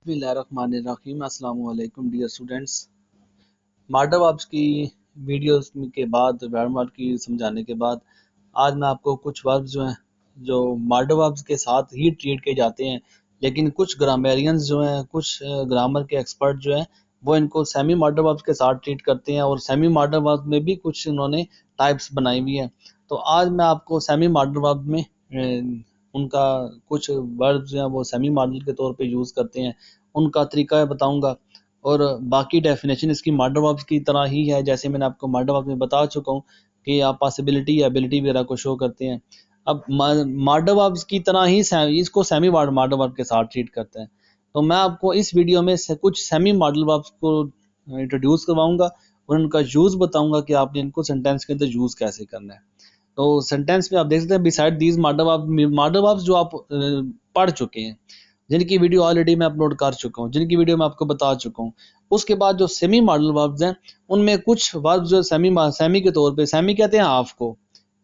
बिस्मिल्लाहिर्रहमानिर्रहीम। अस्सलाम वालेकुम डियर स्टूडेंट्स। मॉडल वर्ब्स की वीडियोस के बाद ग्रामर की समझाने के बाद आज मैं आपको कुछ वर्ब्स जो हैं जो मॉडल वर्ब्स के साथ ही ट्रीट किए जाते हैं, लेकिन कुछ ग्रामेरियंस जो हैं, कुछ ग्रामर के एक्सपर्ट जो हैं वो इनको सेमी मॉडल वर्ब्स के साथ ट्रीट करते हैं और सेमी मॉडल वर्ब्स में भी कुछ इन्होंने टाइप्स बनाई हुई हैं। तो आज मैं आपको सेमी मॉडल वर्ब में उनका कुछ वर्ब्स जो हैं वो सेमी मॉडल के तौर पे यूज़ करते हैं, उनका तरीका बताऊंगा और बाकी डेफिनेशन इसकी मॉडल वर्ब्स की तरह ही है, जैसे मैंने आपको मॉडल वर्ब में बता चुका हूँ कि आप पॉसिबिलिटी या एबिलिटी वगैरह को शो करते हैं। अब मॉडल वर्ब्स की तरह ही इसको सेमी मॉडल वर्ब के साथ ट्रीट करते हैं। तो मैं आपको इस वीडियो में से कुछ सेमी मॉडल वर्ब्स को इंट्रोड्यूस करवाऊंगा और उनका यूज़ बताऊंगा कि आपने इनको सेंटेंस के अंदर यूज़ कैसे करना है। तो सेंटेंस में आप देख सकते हैं बिसाइड दीज मॉडल वर्ब्स जो आप पढ़ चुके हैं, जिनकी वीडियो ऑलरेडी मैं अपलोड कर चुका हूँ, जिनकी वीडियो मैं आपको बता चुका हूँ। उसके बाद जो सेमी मॉडल वर्ब्स हैं उनमें कुछ वर्ब्स जो सेमी के तौर पे, सेमी कहते हैं हाफ को,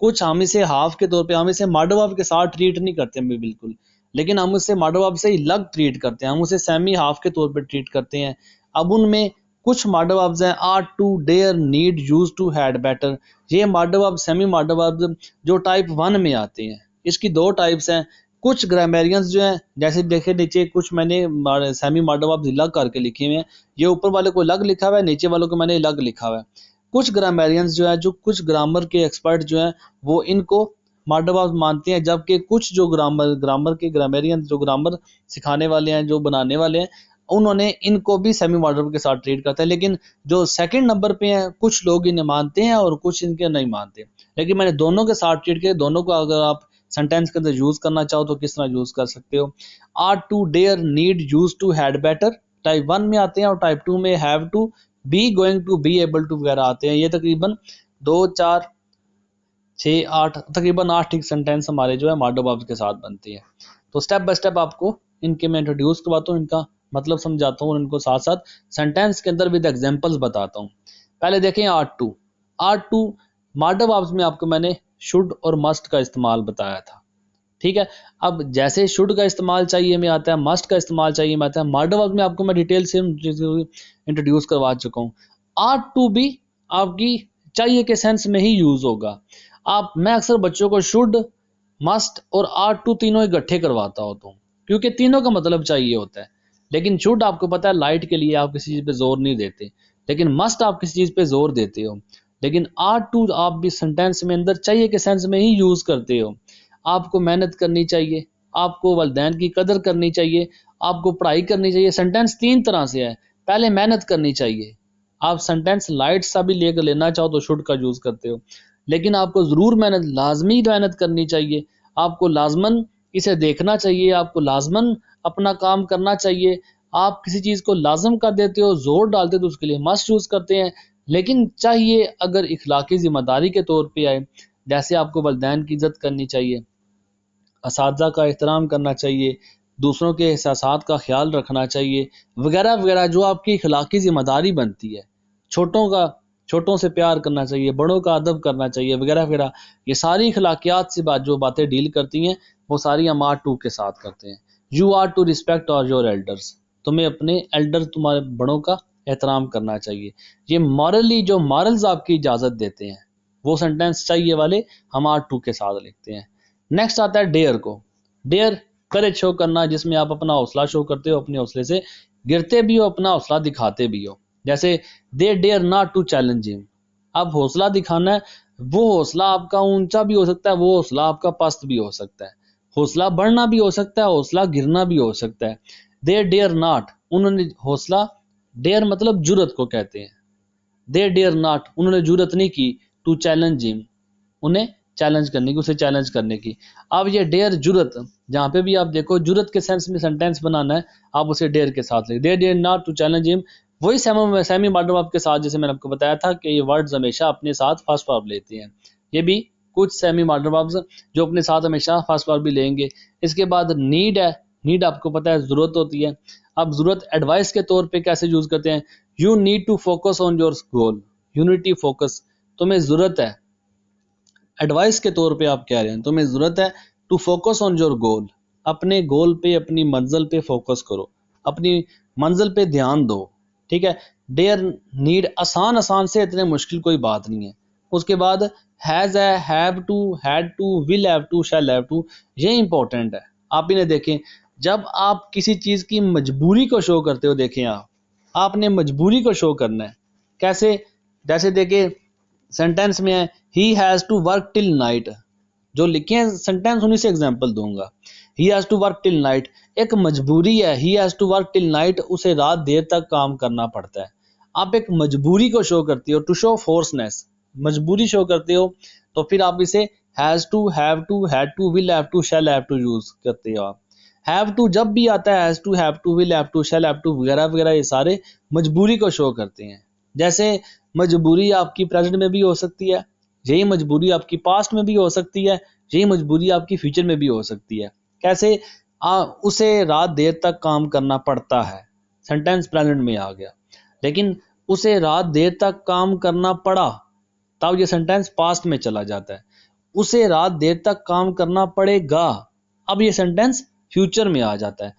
कुछ हम इसे हाफ के तौर पे, हम इसे मॉडल वर्ब के साथ ट्रीट नहीं करते हैं बिल्कुल, लेकिन हम उसे मॉडल वर्ब से अलग ट्रीट करते हैं, हम उसे सेमी हाफ के तौर पे ट्रीट करते हैं। अब उनमें कुछ मॉडल वर्ब्स हैं are to, dare, need, used to, had, better. ये modal verb semi modal verb जो टाइप 1 में आते हैं, इसकी दो टाइप्स हैं। कुछ ग्रामेरियंस जो हैं, जैसे देखे नीचे कुछ मैंने सेमी मॉडल वर्ब्स अलग करके लिखे हुए हैं, ये ऊपर वाले को अलग लिखा हुआ है, नीचे वालों को मैंने अलग लिखा हुआ है। कुछ ग्रामेरियंस जो है, जो कुछ ग्रामर के एक्सपर्ट जो हैं वो इनको मॉडल वर्ब्स मानते हैं, जबकि कुछ जो ग्रामर के ग्रामेरियंस, जो ग्रामर सिखाने वाले हैं, जो बनाने वाले हैं, उन्होंने इनको भी सेमी मॉडल के साथ ट्रीट करते हैं। लेकिन जो सेकंड नंबर पे हैं, कुछ लोग इन्हें मानते हैं और कुछ इनके नहीं मानते, लेकिन मैंने दोनों के साथ ट्रीट किया। दोनों को अगर आप सेंटेंस के अंदर यूज करना चाहो तो किस तरह यूज कर सकते हो। Are to, dare, need, used to, had, better type 1 में आते हैं और टाइप 2 में have to, be, going to, be able to वगैरह आते हैं। ये तकरीबन 2, 4, 6, 8, तकरीबन 8 ठीक सेंटेंस हमारे जो है मॉडल वर्ब्स के साथ बनती है। तो स्टेप बाय स्टेप आपको इनके मैं इंट्रोड्यूस करवाता हूँ, इनका मतलब समझाता हूँ और इनको साथ साथ सेंटेंस के अंदर विद एग्जांपल्स बताता हूँ। पहले देखें are to. Are to modal verbs में आपको मैंने शुड और मस्ट का इस्तेमाल बताया था, ठीक है। अब जैसे शुड का इस्तेमाल चाहिए में आता है, मस्ट का इस्तेमाल चाहिए में आता है, मॉडल वर्ब में आपको मैं डिटेल से इंट्रोड्यूस करवा चुका हूँ। आर टू भी आपकी चाहिए के सेंस में ही यूज होगा। मैं अक्सर बच्चों को शुड, मस्ट और आर टू तीनों इकट्ठे करवाता होता हूँ, क्योंकि तीनों का मतलब चाहिए होता है। लेकिन शुड आपको पता है लाइट के लिए आप किसी चीज पे जोर नहीं देते, लेकिन मस्ट आप किसी चीज पे जोर देते हो। लेकिन आर टू आप भी सेंटेंस में अंदर चाहिए के सेंस में ही यूज करते हो। आपको मेहनत करनी चाहिए, आपको वालिदैन की कदर करनी चाहिए, आपको पढ़ाई करनी चाहिए। सेंटेंस 3 तरह से है। पहले मेहनत करनी चाहिए, आप सेंटेंस लाइट सा भी लेकर लेना चाहो तो शुड का यूज करते हो, लेकिन आपको ज़रूर मेहनत, लाजमी मेहनत करनी चाहिए, आपको लाजमन इसे देखना चाहिए, आपको लाजमन अपना काम करना चाहिए। आप किसी चीज़ को लाजम कर देते हो, जोर डालते हो, तो उसके लिए मस्ट यूज़ करते हैं। लेकिन चाहिए अगर इखलाकी जिम्मेदारी के तौर पे आए, जैसे आपको वालिदैन की इज्जत करनी चाहिए, असातिज़ा का एहतराम करना चाहिए, दूसरों के एहसासात का ख्याल रखना चाहिए, वगैरह वगैरह, जो आपकी इखलाकी जिम्मेदारी बनती है। छोटों से प्यार करना चाहिए, बड़ों का अदब करना चाहिए, वगैरह वगैरह। ये सारी इखलाकियात से जो बातें डील करती हैं वो सारी हम आर टू के साथ करते हैं। यू आर टू रिस्पेक्ट और योर एल्डर्स, तुम्हें अपने एल्डर, तुम्हारे बड़ों का एहतराम करना चाहिए। ये मॉरली, जो मॉरल्स आपकी इजाज़त देते हैं, वो सेंटेंस चाहिए वाले हम आर टू के साथ लिखते हैं। नेक्स्ट आता है डेयर को। डेयर करेज शो करना, जिसमें आप अपना हौसला शो करते हो, अपने हौसले से गिरते भी हो, अपना हौसला दिखाते भी हो। जैसे they dare not to challenge him. अब हौसला दिखाना है, वो हौसला आपका ऊंचा भी हो सकता है, वो हौसला आपका पस्त भी हो सकता है, हौसला बढ़ना भी हो सकता है, हौसला गिरना भी हो सकता है। दे डेयर नॉट, उन्होंने हौसला, डेयर मतलब जुरत को कहते हैं, दे डेयर नॉट, उन्होंने जुरत नहीं की, टू चैलेंज हिम, उन्हें चैलेंज करने की, उसे चैलेंज करने की। अब ये डेयर जुरत, जहाँ पे भी आप देखो जुरत के सेंस में सेंटेंस बनाना है, आप उसे डेयर के साथ लिख, they dare not to challenge him. वही सेमी मॉडल वर्ब के साथ, जैसे मैंने आपको बताया था कि ये वर्ड्स हमेशा अपने साथ फर्स्ट वर्ब लेते हैं, ये भी कुछ सेमी मॉडल वर्ब्स जो अपने साथ हमेशा फर्स्ट वर्ब भी लेंगे। इसके बाद नीड है, नीड आपको पता है जरूरत होती है। अब जरूरत एडवाइस के तौर पे कैसे यूज करते हैं, you need to focus on your goal, you need to focus, तुम्हें जरूरत है, एडवाइस के तौर पे आप कह रहे हैं तुम्हें ज़रूरत है to focus on your goal, अपने गोल पे, अपनी मंजिल पे फोकस करो। अपनी मंजिल पे ध्यान दो, ठीक है। डेयर नीड आसान आसान से, इतने मुश्किल कोई बात नहीं है। उसके बाद हैज़ है, have to, had to, will have to, shall have to, ये इंपॉर्टेंट है। आप इन्हें देखें, जब आप किसी चीज़ की मजबूरी को शो करते हो, देखें आपने मजबूरी को शो करना है। कैसे? जैसे देखिए सेंटेंस में है he has to work till night, जो लिखे हैं सेंटेंस उन्हीं से एग्जांपल दूंगा। He has to work till night एक मजबूरी है, he has to work till night, उसे रात देर तक काम करना पड़ता है। आप एक मजबूरी को शो करते हो, टू शो फोर्सनेस, मजबूरी शो करते हो, तो फिर आप इसे has to, have to, had to, will have to, shall have to use करते हो। आप हैव टू जब भी आता है, has to, have to, will have to, shall have to वगैरह वगैरह, ये सारे मजबूरी को शो करते हैं। जैसे मजबूरी आपकी प्रेजेंट में भी हो सकती है, यही मजबूरी आपकी पास्ट में भी हो सकती है, यही मजबूरी आपकी फ्यूचर में भी हो सकती है। कैसे? उसे रात देर तक काम करना पड़ता है, सेंटेंस प्रेजेंट में आ गया। लेकिन उसे रात देर तक काम करना पड़ा, तब ये सेंटेंस पास्ट में चला जाता है। उसे रात देर तक काम करना पड़ेगा, अब ये सेंटेंस फ्यूचर में आ जाता है।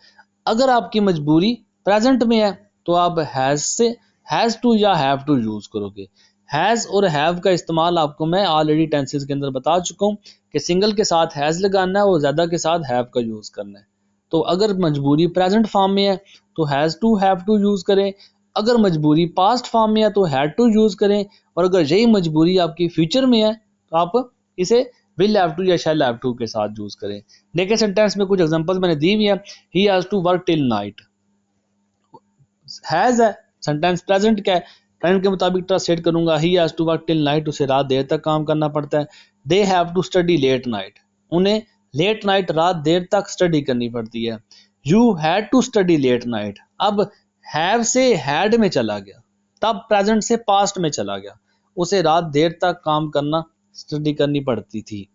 अगर आपकी मजबूरी प्रेजेंट में है तो आप हैज से हैज टू या हैव टू यूज करोगे। हैज और हैव का इस्तेमाल आपको मैं ऑलरेडी टेंसेस के अंदर बता चुका हूँ कि सिंगल के साथ हैज लगाना है और ज़्यादा के साथ हैव का यूज़ करना है। तो अगर मजबूरी प्रेजेंट फॉर्म में है तो has to, have to use करें। अगर मजबूरी पास्ट फॉर्म में है तो हैड टू यूज़ करें। और अगर यही मजबूरी आपकी फ्यूचर में है तो आप इसे विल हैव टू या शैल हैव टू के साथ यूज़ करें। देखिए सेंटेंस में कुछ एग्जांपल्स मैंने दी हुई है। He has to work till night, has है, सेंटेंस प्रेजेंट का है, प्रेजेंट के मुताबिक ट्रांसलेट करूंगा, he has to work till night, उसे रात देर तक काम करना पड़ता है। They have to study late night, उन्हें लेट नाइट रात देर तक स्टडी करनी पड़ती है। You had to study late night, अब हैव से हैड में चला गया, तब प्रेजेंट से पास्ट में चला गया, उसे रात देर तक काम करना, स्टडी करनी पड़ती थी,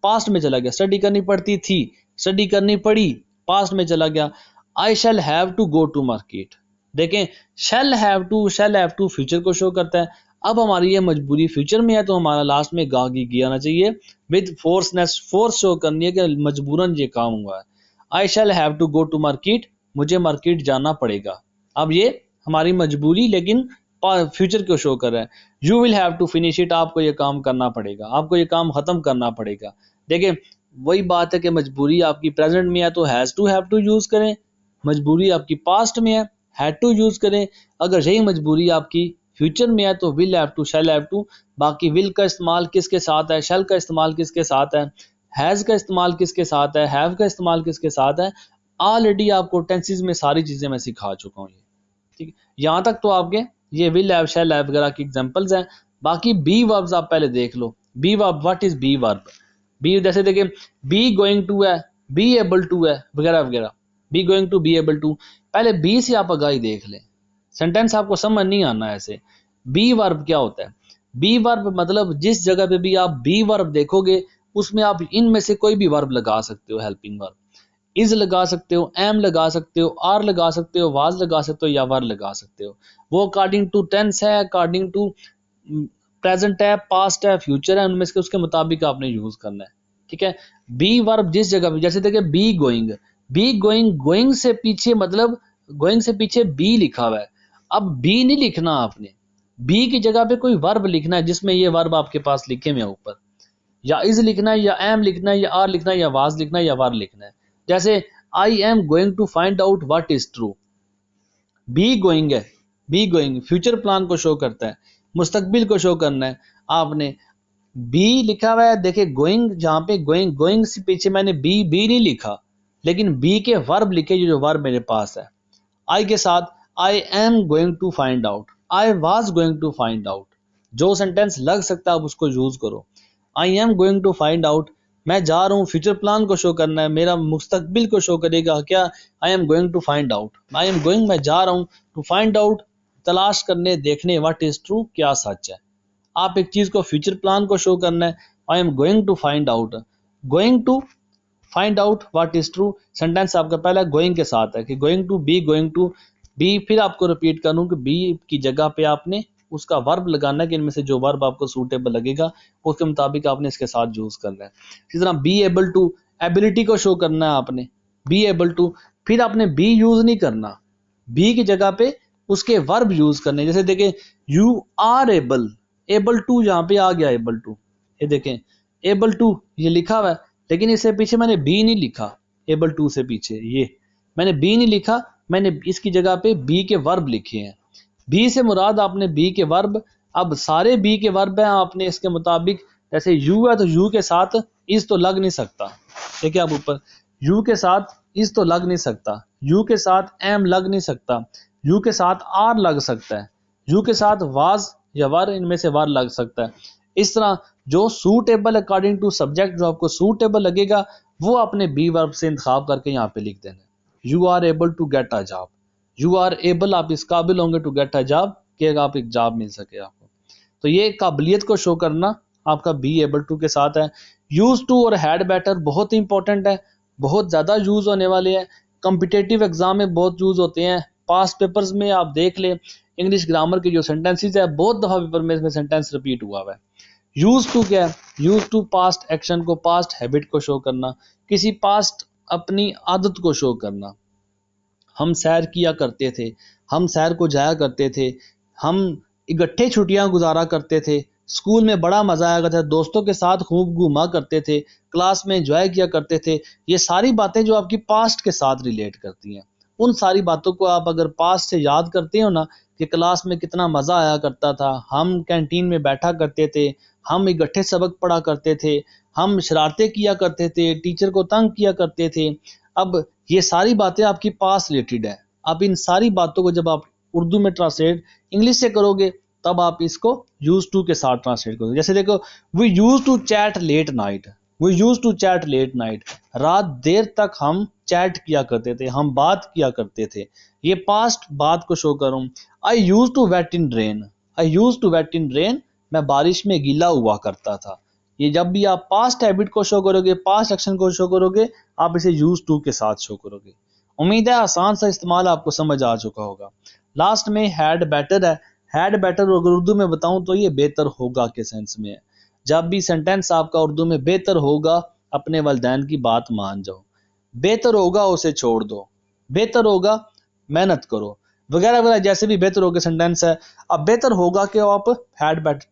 पास्ट में चला गया, स्टडी करनी पड़ती थी, स्टडी करनी पड़ी, पास्ट में चला गया। I shall have to go to market, देखें शैल हैव टू फ्यूचर को शो करता है। अब हमारी ये मजबूरी फ्यूचर में है तो हमारा लास्ट में गा गी आना चाहिए विद फोर्सनेस, फोर्स शो करनी है कि मजबूरन ये काम हुआ है। I shall have to go to market, मुझे मार्केट जाना पड़ेगा। अब ये हमारी मजबूरी लेकिन फ्यूचर को शो कर रहा है। You will have to finish it, आपको ये काम करना पड़ेगा, आपको ये काम खत्म करना पड़ेगा। देखिए वही बात है कि मजबूरी आपकी प्रेजेंट में है तो has to, have to use करें, मजबूरी आपकी पास्ट में है हैड टू यूज करें। अगर यही मजबूरी आपकी फ्यूचर में है तो will have to, shall have to. बाकी विल का इस्तेमाल किसके साथ है, शैल का इस्तेमाल किसके साथ है, हैज़ का इस्तेमाल किसके साथ है, हैव का इस्तेमाल किसके साथ है, ऑलरेडी आपको टेंसेस में सारी चीज़ें मैं सिखा चुका हूँ। ठीक है, यहाँ तक तो आपके ये विल हैव, शैल हैव वगैरह की एग्जांपल्स हैं। बाकी बी वर्ब्स आप पहले देख लो। Be verb, what is be verb? Be जैसे देखिए बी गोइंग टू है, बी एबल टू है वगैरह वगैरह। Be going to, be able to, पहले बी से आप आगाही देख लें, सेंटेंस आपको समझ नहीं आना ऐसे। बी वर्ब क्या होता है? बी वर्ब मतलब जिस जगह पे भी आप बी वर्ब देखोगे उसमें आप इनमें से कोई भी वर्ब लगा सकते हो, हेल्पिंग वर्ब। इज लगा सकते हो, एम लगा सकते हो, आर लगा सकते हो, वाज लगा सकते हो या वर लगा सकते हो। वो अकॉर्डिंग टू टेंस है, अकॉर्डिंग टू प्रेजेंट है, पास्ट है, फ्यूचर है, उनमें से उसके मुताबिक आपने यूज करना है। ठीक है, बी वर्ब जिस जगह पे, जैसे देखिए be going, be going, going से पीछे मतलब गोइंग से पीछे बी लिखा हुआ है। अब बी नहीं लिखना आपने, बी की जगह पे कोई वर्ब लिखना है जिसमें ये वर्ब आपके पास लिखे हुए ऊपर, या इज लिखना है, या एम लिखना है, या आर लिखना है, या वाज लिखना है, या वर लिखना है। जैसे I am going to find out what is true, be going है, बी गोइंग फ्यूचर प्लान को शो करता है, मुस्तकबिल को शो करना है। आपने बी लिखा हुआ है, देखिए गोइंग, जहाँ पे गोइंग, गोइंग से पीछे मैंने बी नहीं लिखा, लेकिन बी के वर्ब लिखे जो वर्ब मेरे पास है। आई के साथ I am going to find out, I was going to find out, जो सेंटेंस लग सकता है आप उसको यूज करो। I am going to find out, मैं जा रहा हूँ, फ्यूचर प्लान को शो करना है, मेरा मुस्तकबिल को शो करेगा क्या? I am going to find out, I am going मैं जा रहा हूँ, टू फाइंड आउट तलाश करने, देखने, व्हाट इज ट्रू क्या सच है। आप एक चीज को फ्यूचर प्लान को शो करना है, I am going to find out, going to find out what is true, sentence आपका पहला गोइंग के साथ है कि going to be, going to be. फिर आपको रिपीट करूं कि बी की जगह पे आपने उसका वर्ब लगाना है कि इनमें से जो वर्ब आपको सूटेबल लगेगा उसके मुताबिक आपने इसके साथ यूज करना है। इसी तरह बी एबल टू, एबिलिटी को शो करना है आपने, बी एबल टू, फिर आपने बी यूज नहीं करना, बी की जगह पे उसके वर्ब यूज करने। जैसे देखें you are able, able to यहाँ पे आ गया, एबल टू, ये देखें एबल टू ये लिखा हुआ है, लेकिन इससे पीछे मैंने बी नहीं लिखा, एबल टू से पीछे ये मैंने बी नहीं लिखा, मैंने इसकी जगह पे बी के वर्ब लिखे हैं। बी से मुराद आपने बी के वर्ब, अब सारे बी के वर्ब हैं आपने इसके मुताबिक, जैसे यू है तो यू के साथ इस तो लग नहीं सकता, देखिए आप ऊपर यू के साथ इस तो लग नहीं सकता, यू के साथ एम लग नहीं सकता, यू के साथ आर लग सकता है, यू के साथ वाज या वर, इनमें से वर लग सकता है। इस तरह जो सूटेबल अकॉर्डिंग टू सब्जेक्ट जो आपको सूटेबल लगेगा वो आपने बी वर्ब से इंतखाब करके यहाँ पे लिख देना। You are able to get a job, you are able आप इस काबिल होंगे टू गेट अ जॉब कि आप एक जॉब मिल सके आपको। तो ये काबिलियत को शो करना आपका बी एबल टू के साथ है। यूज टू और हैड बेटर बहुत इंपॉर्टेंट है, बहुत ज़्यादा यूज होने वाले हैं, कम्पिटेटिव एग्जाम में बहुत यूज होते हैं, पास्ट पेपर्स में आप देख लें इंग्लिश ग्रामर के जो सेंटेंसेस है बहुत दफ़ा पेपर में इसमें सेंटेंस रिपीट हुआ है। यूज टू क्या है? यूज टू पास्ट एक्शन को, पास्ट हैबिट को शो करना, किसी पास्ट अपनी आदत को शो करना। हम सैर किया करते थे, हम सैर को जाया करते थे, हम इकट्ठे छुट्टियां गुजारा करते थे, स्कूल में बड़ा मजा आया करता था, दोस्तों के साथ खूब घूमा करते थे, क्लास में एंजॉय किया करते थे। ये सारी बातें जो आपकी पास्ट के साथ रिलेट करती हैं, उन सारी बातों को आप अगर पास्ट से याद करते हो ना कि क्लास में कितना मजा आया करता था, हम कैंटीन में बैठा करते थे, हम इकट्ठे सबक पढ़ा करते थे, हम शरारतें किया करते थे, टीचर को तंग किया करते थे। अब ये सारी बातें आपकी पास रिलेटेड है। आप इन सारी बातों को जब आप उर्दू में ट्रांसलेट इंग्लिश से करोगे तब आप इसको यूज टू के साथ ट्रांसलेट करोगे। जैसे देखो we used to chat late night, we used to chat late night, रात देर तक हम चैट किया करते थे, हम बात किया करते थे। ये पास्ट बात को शो करूँ। I used to wait in rain, I used to wait in rain, मैं बारिश में गीला हुआ करता था। ये जब भी आप पास्ट हैबिट को शो करोगे, पास्ट एक्शन को शो करोगे, आप इसे यूज टू के साथ शो करोगे। उम्मीद है आसान सा इस्तेमाल आपको समझ आ चुका होगा। लास्ट में हैड बेटर है। हैड बेटर अगर उर्दू में बताऊं तो ये बेहतर होगा के सेंस में है। जब भी सेंटेंस आपका उर्दू में बेहतर होगा, अपने वालिदैन की बात मान जाओ, बेहतर होगा उसे छोड़ दो, बेहतर होगा मेहनत करो, वगैरह वगैरह, जैसे भी बेहतर होगा सेंटेंस है। अब बेहतर होगा कि आप हैड बेटर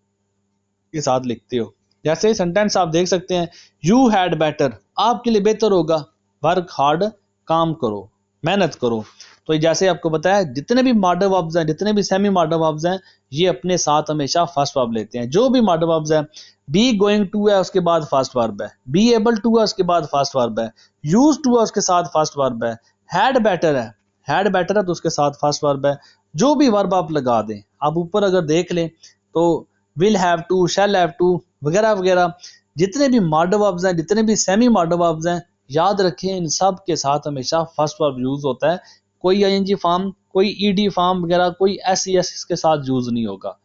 के साथ लिखते हो। जैसे सेंटेंस आप देख सकते हैं, यू हैड बेटर, आपके लिए बेहतर होगा, वर्क हार्ड, काम करो, मेहनत करो। तो जैसे आपको बताया जितने भी मॉडल वर्ब्स हैं, जितने भी सेमी मॉडल वर्ब्स हैं, ये अपने साथ हमेशा फर्स्ट वर्ब लेते हैं। जो भी मॉडल वर्ब्स हैं, बी गोइंग टू है उसके बाद फर्स्ट वर्ब है, बी एबल टू है उसके बाद फर्स्ट वर्ब है, यूज टू है उसके साथ फर्स्ट वर्ब है, हैड बेटर है, हैड बेटर है तो उसके साथ फर्स्ट वर्ब है। जो भी वर्ब आप लगा दें, आप ऊपर अगर देख लें तो will have to, shall have to, वगैरह वगैरह, जितने भी मॉडल वर्ब्स हैं, जितने भी सेमी मॉडल वर्ब्स हैं, याद रखें इन सब के साथ हमेशा फर्स्ट वर्ब यूज होता है। कोई आईएनजी फॉर्म, कोई ईडी फॉर्म वगैरह, कोई एसईएस इसके साथ यूज नहीं होगा।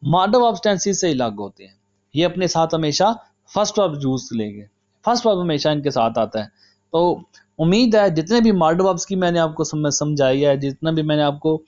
मॉडल वर्ब टेंसेस से अलग होते हैं, ये अपने साथ हमेशा फर्स्ट वर्ब यूज लेंगे, फर्स्ट वर्ब हमेशा इनके साथ आता है। तो उम्मीद है जितने भी मॉडल वर्ब्स की मैंने आपको समझाई है, जितना भी मैंने आपको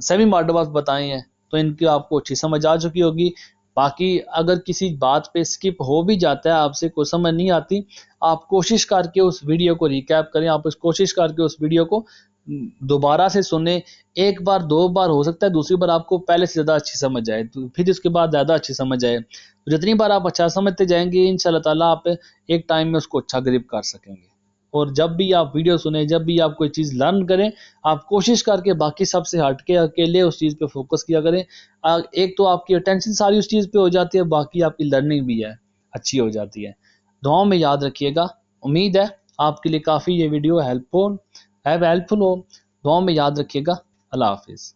सेमी मॉडल वर्ब्स बताए हैं, तो इनकी आपको अच्छी समझ आ चुकी होगी। बाकी अगर किसी बात पे स्किप हो भी जाता है, आपसे कोई समझ नहीं आती, आप कोशिश करके उस वीडियो को रिकैप करें, आप उस कोशिश करके उस वीडियो को दोबारा से सुने। एक बार दो बार हो सकता है, दूसरी बार आपको पहले से ज़्यादा अच्छी समझ आए, तो फिर उसके बाद ज़्यादा अच्छी समझ आए। तो जितनी बार आप अच्छा समझते जाएंगे इंशाल्लाह ताला आप एक टाइम में उसको अच्छा ग्रिप कर सकेंगे। और जब भी आप वीडियो सुने, जब भी आप कोई चीज़ लर्न करें, आप कोशिश करके बाकी सबसे हट के अकेले उस चीज़ पे फोकस किया करें। एक तो आपकी अटेंशन सारी उस चीज़ पे हो जाती है, बाकी आपकी लर्निंग भी है अच्छी हो जाती है। दुआओं में याद रखिएगा। उम्मीद है आपके लिए काफ़ी ये वीडियो हेल्पफुल हो। दुआओं में याद रखिएगा। अल्लाह हाफिज़।